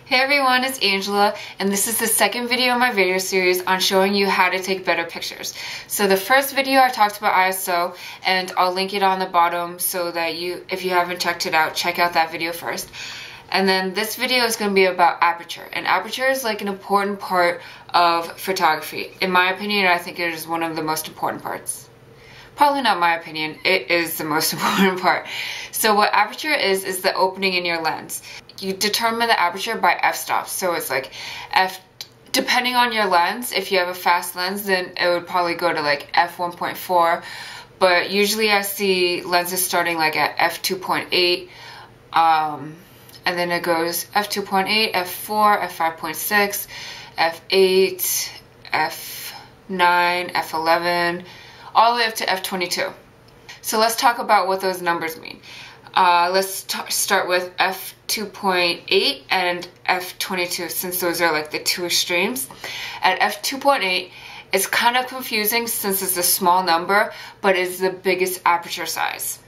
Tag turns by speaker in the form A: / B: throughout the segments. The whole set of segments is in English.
A: Hey everyone, it's Angela, and this is the second video in my video series on showing you how to take better pictures. So the first video I talked about ISO, and I'll link it on the bottom so that if you haven't checked it out, check out that video first. And then this video is going to be about aperture, and aperture is like an important part of photography. In my opinion, I think it is one of the most important parts. Probably not my opinion, it is the most important part. So what aperture is the opening in your lens. You determine the aperture by f-stops. So it's like depending on your lens, if you have a fast lens, then it would probably go to like f1.4. But usually I see lenses starting like at f2.8. And then it goes f2.8, f4, f5.6, f8, f9, f11, all the way up to f22. So let's talk about what those numbers mean. Let's start with f2.8 and f22, since those are like the two extremes. At f2.8, it's kind of confusing since it's a small number, but it's the biggest aperture size.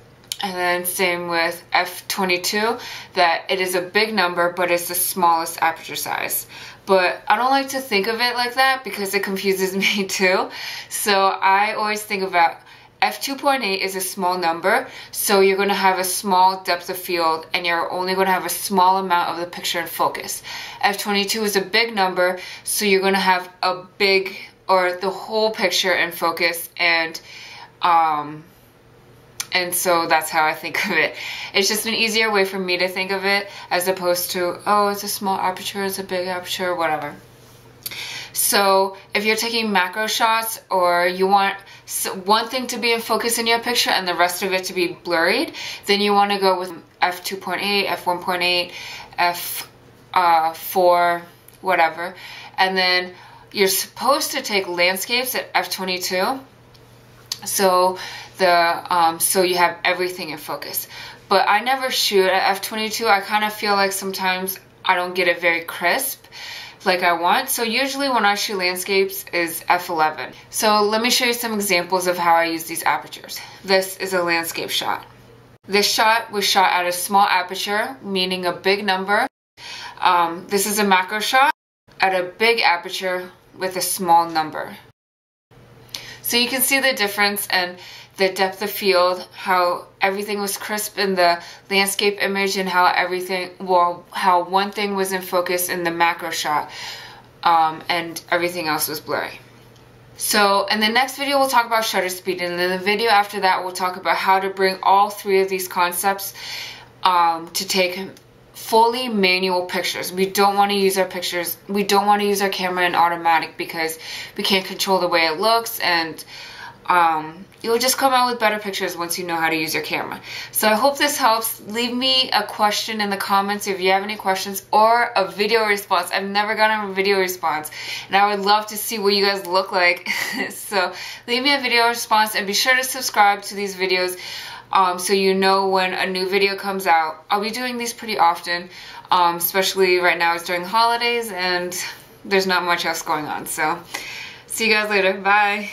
A: And then same with f22, that it is a big number, but it's the smallest aperture size. But I don't like to think of it like that because it confuses me too. So I always think about f2.8 is a small number, so you're going to have a small depth of field and you're only going to have a small amount of the picture in focus. f22 is a big number, so you're going to have a big, or the whole picture in focus, and so that's how I think of it. It's just an easier way for me to think of it as opposed to, oh, it's a small aperture, it's a big aperture, whatever. So if you're taking macro shots, or you want one thing to be in focus in your picture and the rest of it to be blurred, then you want to go with f2.8, f1.8, f4, whatever. And then you're supposed to take landscapes at f22. So so you have everything in focus. But I never shoot at f22. I kind of feel like sometimes I don't get it very crisp like I want. So usually when I shoot landscapes is f11. So let me show you some examples of how I use these apertures. This is a landscape shot. This shot was shot at a small aperture, meaning a big number. This is a macro shot at a big aperture with a small number. So you can see the difference and the depth of field, how everything was crisp in the landscape image, and how how one thing was in focus in the macro shot, and everything else was blurry. So in the next video we'll talk about shutter speed, and in the video after that we'll talk about how to bring all three of these concepts to take fully manual pictures. We don't want to use our camera in automatic because we can't control the way it looks, and you'll just come out with better pictures once you know how to use your camera. So I hope this helps. Leave me a question in the comments if you have any questions, or a video response. I've never gotten a video response, and I would love to see what you guys look like. So leave me a video response, and be sure to subscribe to these videos so you know when a new video comes out. I'll be doing these pretty often, especially right now it's during the holidays and there's not much else going on. So see you guys later. Bye.